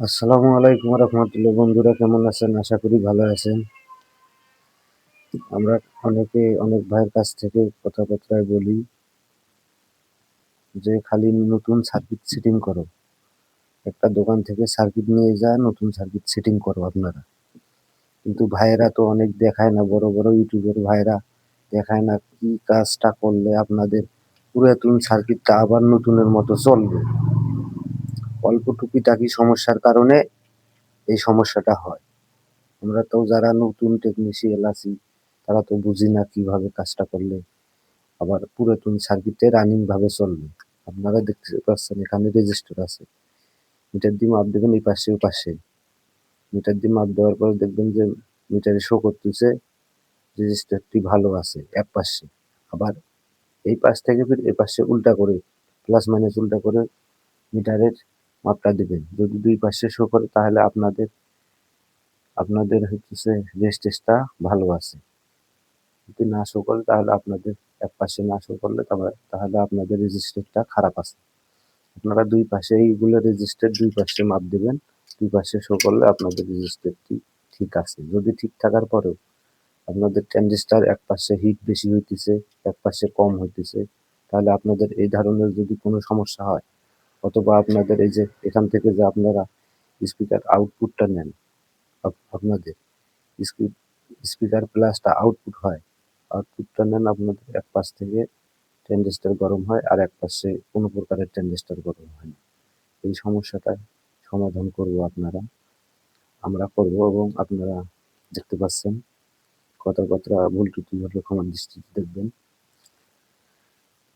আসসালামু আলাইকুম রহমতুল্লাহ। বন্ধুরা কেমন আছেন? আশা করি ভালো আছেন। আমরা অনেক ভাইয়ের কাছ থেকে কথাবার্তায় বলি যে খালি নতুন সার্কিট সেটিং করো, একটা দোকান থেকে সার্কিট নিয়ে যা নতুন সার্কিট সেটিং করো আপনারা। কিন্তু ভাইয়েরা তো অনেক দেখায় না, বড় বড় ইউটিউবের ভাইয়েরা দেখায় না কি কাজটা করলে আপনাদের পুরাতন সার্কিটটা আবার নতুনের মতো চলবে। অল্প টুকিটাকি সমস্যার কারণে এই সমস্যাটা হয়। আমরা তো যারা নতুন টেকনিশিয়ান আছি তারা তো বুঝি না কিভাবে কাজটা করলে আবার পুরাতন সার্কিটে রানিং ভাবে চলবে। আপনারা দেখতে পাচ্ছেন এখানে রেজিস্টার আছে, মিটার দিয়ে মাপ দেবেন এই পাশে ও পাশে। মিটার দিয়ে মাপ দেওয়ার পরে দেখবেন যে মিটারে শো করতেছে রেজিস্টারটি ভালো আছে এক পাশে। আবার এই পাশ থেকে ফির এই পাশে উল্টা করে প্লাস মাইনাস উল্টা করে মিটারের মাপটা দিবেন। যদি দুই পাশে শো করে তাহলে আপনাদের আপনাদের হচ্ছে রেজিস্টারটা ভালো আছে। যদি না শো করে তাহলে আপনাদের একপাশে না শো করলে তাহলে আপনাদের রেজিস্টারটা খারাপ আছে। আপনারা দুই পাশে এইগুলো রেজিস্টার দুই পাশে মাপ দেবেন, দুই পাশে শো করলে আপনাদের রেজিস্টারটি ঠিক আছে। যদি ঠিক থাকার পরেও আপনাদের ট্রানজিস্টার এক পাশে হিট বেশি হইতেছে, এক পাশে কম হইতেছে, তাহলে আপনাদের এই ধরনের যদি কোনো সমস্যা হয়, অথবা আপনাদের এই যে এখান থেকে যে আপনারা স্পিকার আউটপুটটা নেন, আপনাদের স্পিকার প্লাসটা আউটপুট হয়, আউটপুটটা নেন আপনাদের এক পাশ থেকে ট্রানজিস্টার গরম হয় আর এক পাশে কোনো প্রকারের ট্রানজিস্টার গরম হয় না। এই সমস্যাটা সমাধান করব আমরা করব এবং আপনারা দেখতে পাচ্ছেন। কথাবার্তা ভুল ত্রুটি হলে ক্ষমার দৃষ্টিতে দেখবেন।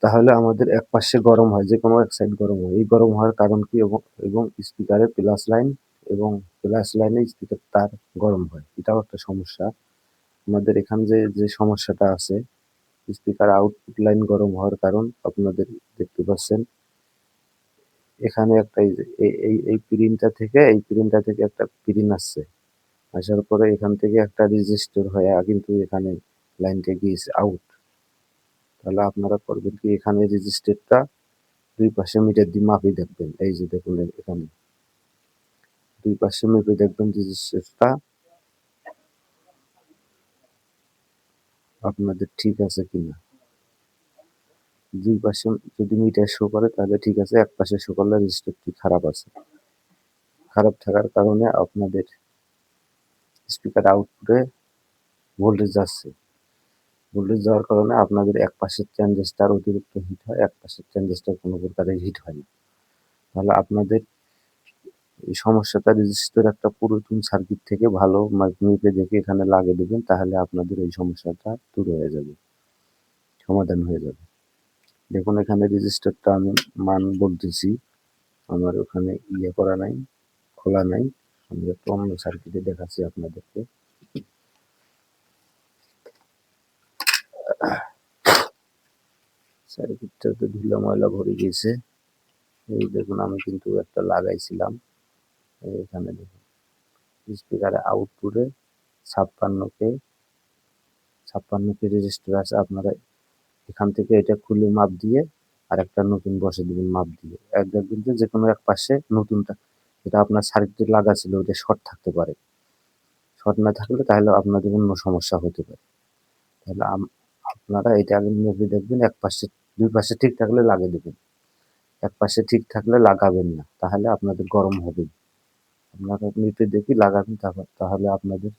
তাহলে আমাদের এক পাশে গরম হয়, যে কোনো এক সাইড গরম হয়। এই গরম হওয়ার কারণ কি? এবং স্পিকারের প্লাস লাইন এবং প্লাস লাইনে স্পিকার তার গরম হয়, এটাও একটা সমস্যা। আমাদের এখানে যে সমস্যাটা আছে, স্পিকার আউটপুট লাইন গরম হওয়ার কারণ আপনাদের দেখতে পাচ্ছেন। এখানে একটা এই পিনটা থেকে একটা পিন আসছে, আসার পরে এখান থেকে একটা রেজিস্টার হয়ে কিন্তু এখানে লাইনটা গিয়েছে আউট। তাহলে আপনারা করবেন কি, এখানে রেজিস্টারটা দুই পাশে মিটার দিয়ে মাপে দেখবেন। এই যে দেখুন এখানে দুই পাশে মেপে দেখবেন রেজিস্টারটা আপনাদের ঠিক আছে কিনা। দুই পাশে যদি মিটার শো করে তাহলে ঠিক আছে, এক পাশে শো করলে রেজিস্টারটি খারাপ আছে। খারাপ থাকার কারণে আপনাদের স্পিকার আউটপুটে ভোল্টেজ যাচ্ছে, ভোল্টেজ যাওয়ার কারণে আপনাদের এক পাশের ট্রানজিস্টার অতিরিক্ত হিট হয়, এক পাশের ট্রানজিস্টার কোনো প্রকারে হিট হয় না। তাহলে আপনাদের এই সমস্যাটা রেজিস্টার একটা পুরাতন সার্কিট থেকে ভালো মেপে দেখে এখানে লাগিয়ে দেবেন, তাহলে আপনাদের এই সমস্যাটা দূর হয়ে যাবে, সমাধান হয়ে যাবে। দেখুন এখানে রেজিস্টারটা আমি মান বলতেছি, আমার ওখানে করা নাই, খোলা নাই। আমি একটা অন্য সার্কিটে দেখাচ্ছি আপনাদেরকে। সার্কিটটাতে ধুলা ময়লা ভরে গিয়েছে। এই দেখুন আমি কিন্তু একটা লাগাইছিলাম। এখানে দেখুন স্পিকারে আউটপুটে 56 কে 56 কে রেজিস্টার আছে। আপনারা এখান থেকে এটা খুলে মাপ দিয়ে আর একটা নতুন বসে দিবেন মাপ দিয়ে। দেখবেন যে কোনো এক পাশে নতুনটা যেটা আপনার সার্কিটে লাগা ছিল ওটা শর্ট থাকতে পারে। শর্ট না থাকলে তাহলে আপনাদের অন্য সমস্যা হতে পারে। তাহলে আপনারা এটা আগে মেপে দেখবেন, এক পাশে দুই পাশে ঠিক থাকলে লাগিয়ে দেবেন, এক পাশে ঠিক থাকলে লাগাবেন না, তাহলে আপনাদের গরম হবে। আপনারা মেপে দেখে লাগাবেন, তাহলে আপনাদের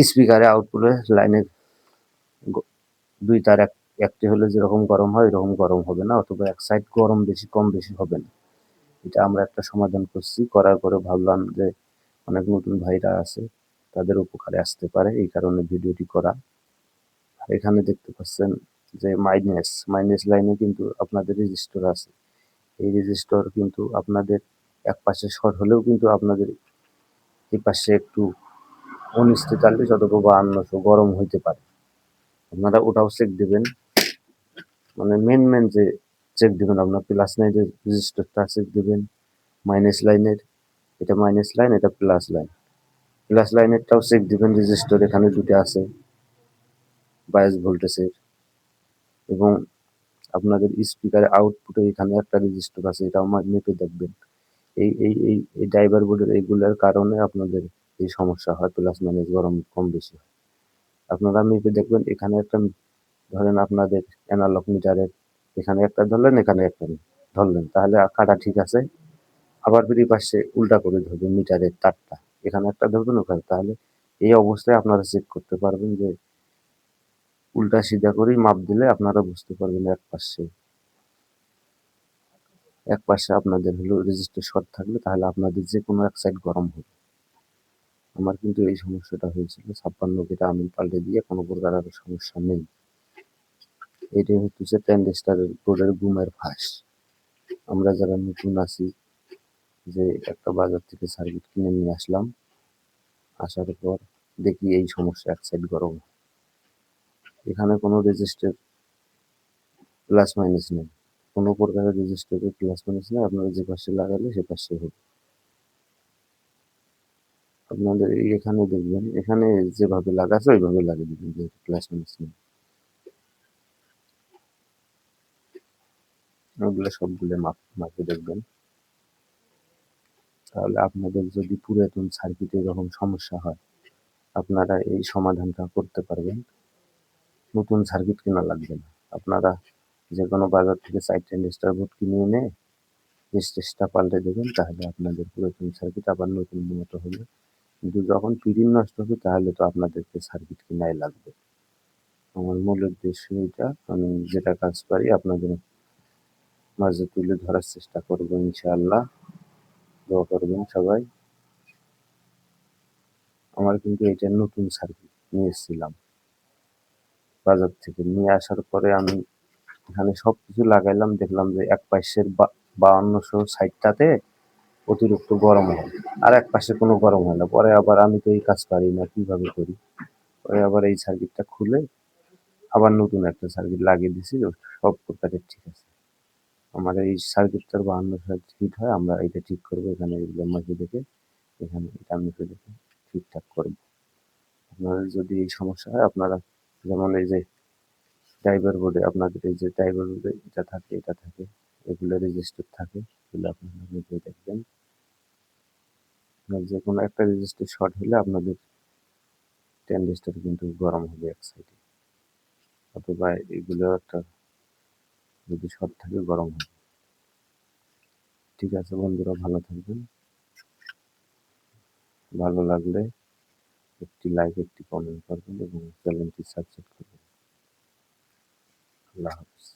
স্পিকারে আউটপুটে লাইনের দুই তার একটি হলে যেরকম গরম হয় এরকম গরম হবে না, অথবা এক সাইড গরম বেশি কম বেশি হবে না। এটা আমরা একটা সমাধান করছি, করার পরে ভাবলাম যে অনেক নতুন ভাইরা আছে, তাদের উপকারে আসতে পারে, এই কারণে ভিডিওটি করা। আর এখানে দেখতে পাচ্ছেন যে মাইনাস লাইনে কিন্তু আপনাদের রেজিস্টার আছে। এই রেজিস্টার কিন্তু আপনাদের এক পাশে শর্ট হলেও কিন্তু আপনাদের এই পাশে একটু 1943 অথবা 5200 গরম হইতে পারে। আপনারা ওটাও চেক দিবেন, মানে মেন যে চেক দিবেন আপনার প্লাস লাইনের রেজিস্টারটা চেক দিবেন। মাইনাস লাইনের, এটা মাইনাস লাইন, এটা প্লাস লাইন। প্লাস লাইনেরটাও চেক দিবেন, রেজিস্টার এখানে দুটো আছে 22 ভোল্টেজের। এবং আপনাদের স্পিকার আউটপুটে এখানে একটা রেজিস্টার আছে, এটাও মেপে দেখবেন। এই ড্রাইভার বোর্ডের এইগুলার কারণে আপনাদের এই সমস্যা হয়, প্লাস মাইনাস গরম কম বেশি হয়। আপনারা মেপে দেখবেন, এখানে একটা ধরেন আপনাদের অ্যানালগ মিটারের এখানে একটা ধরলেন, এখানে একটা ধরলেন, তাহলে কাটা ঠিক আছে। আবার ফিরে পাশে উল্টা করে ধরবেন মিটারের তারটা, এখানে একটা ধরবেন, ওখানে, তাহলে এই অবস্থায় আপনারা চেক করতে পারবেন যে উল্টা সিধা করেই মাপ দিলে আপনারা বুঝতে পারবেন এক পাশে আপনাদের হলো রেজিস্টার শর্ট থাকলে তাহলে আপনাদের যে কোনো এক সাইড গরম হবে। আমার কিন্তু এই সমস্যাটা হয়েছিল, 56 কেটা আমি পাল্টে দিয়ে কোনো প্রকার আর সমস্যা নেই। এটাই হচ্ছে ট্রানজিস্টরের বোর্ডের গুমের ফাঁস। আমরা যারা নতুন আছি, যে একটা বাজার থেকে সার্কিট কিনে নিয়ে আসলাম, আসার পর দেখি এই সমস্যা, এক সাইড গরম। এখানে কোনো রেজিস্টার প্লাস মাইনাস নেই, কোনো প্রকারের রেজিস্টারের প্লাস মাইনাস নেই, আপনারা যে পাশে লাগালে সে পাশে হবে। আপনাদের এখানে দেখবেন, এখানে যেভাবে লাগাচ্ছে ওইভাবে লাগিয়ে দিবেন, যে প্লাস মাইনাস নেই। ওগুলো সবগুলো মাপে দেখবেন। তাহলে আপনাদের যদি পুরাতন সার্কিটে এরকম সমস্যা হয়, আপনারা এই সমাধানটা করতে পারবেন, নতুন সার্কিট কেনা লাগবে না। আপনারা যে কোনো বাজার থেকে 4 ট্রানজিস্টর বোর্ড কিনে এনে রেজিস্টারটা পাল্টে দেবেন, তাহলে আপনাদের পুরাতন সার্কিট আবার নতুন মতো হবে। কিন্তু যখন পিরিন নষ্ট হবে, তাহলে তো আপনাদেরকে সার্কিট কেনাই লাগবে। আমার মূল উদ্দেশ্য এটা, আমি যেটা কাজ পারি আপনাদের মাঝে তুলে ধরার চেষ্টা করবো ইনশাআল্লাহ। দোয়া করবেন সবাই। আমার কিন্তু এটা নতুন সার্কিট নিয়ে এসেছিলাম বাজার থেকে, নিয়ে আসার পরে আমি এখানে সবকিছু লাগাইলাম, দেখলাম যে এক পাশের 5260টাতে অতিরিক্ত গরম হয়, আর এক পাশে কোনো গরম হয় না। পরে আবার আমি তো এই কাজ পারি না, কিভাবে করি, পরে আবার এই সার্কিটটা খুলে আবার নতুন একটা সার্কিট লাগিয়ে দিছি, সব প্রকারের ঠিক আছে। আমার এই সার্কিটটার 52 হিট হয়, আমরা এটা ঠিক করবো, এখানে এগুলো মাঝে দেখে, এখানে এটা মেপে দেখে ঠিকঠাক করবো। আপনাদের যদি এই সমস্যা হয়, আপনারা যেমন এই যে ড্রাইভার বোর্ডে, আপনাদের এই যে ড্রাইভার বোর্ডে এটা থাকে, এগুলো রেজিস্টার থাকে, এগুলো আপনারা মেপে দেখবেন। যে কোনো একটা রেজিস্টার শর্ট হলে আপনাদের ট্রানজিস্টর কিন্তু গরম হবে এক সাইডে, অথবা এগুলো একটা যদি শর্ট থাকে গরম হবে। ঠিক আছে বন্ধুরা, ভালো থাকবেন। ভালো লাগলে একটি লাইক, একটি কমেন্ট করবেন এবং চ্যানেলটি সাবস্ক্রাইব করবেন। আল্লাহ হাফেজ।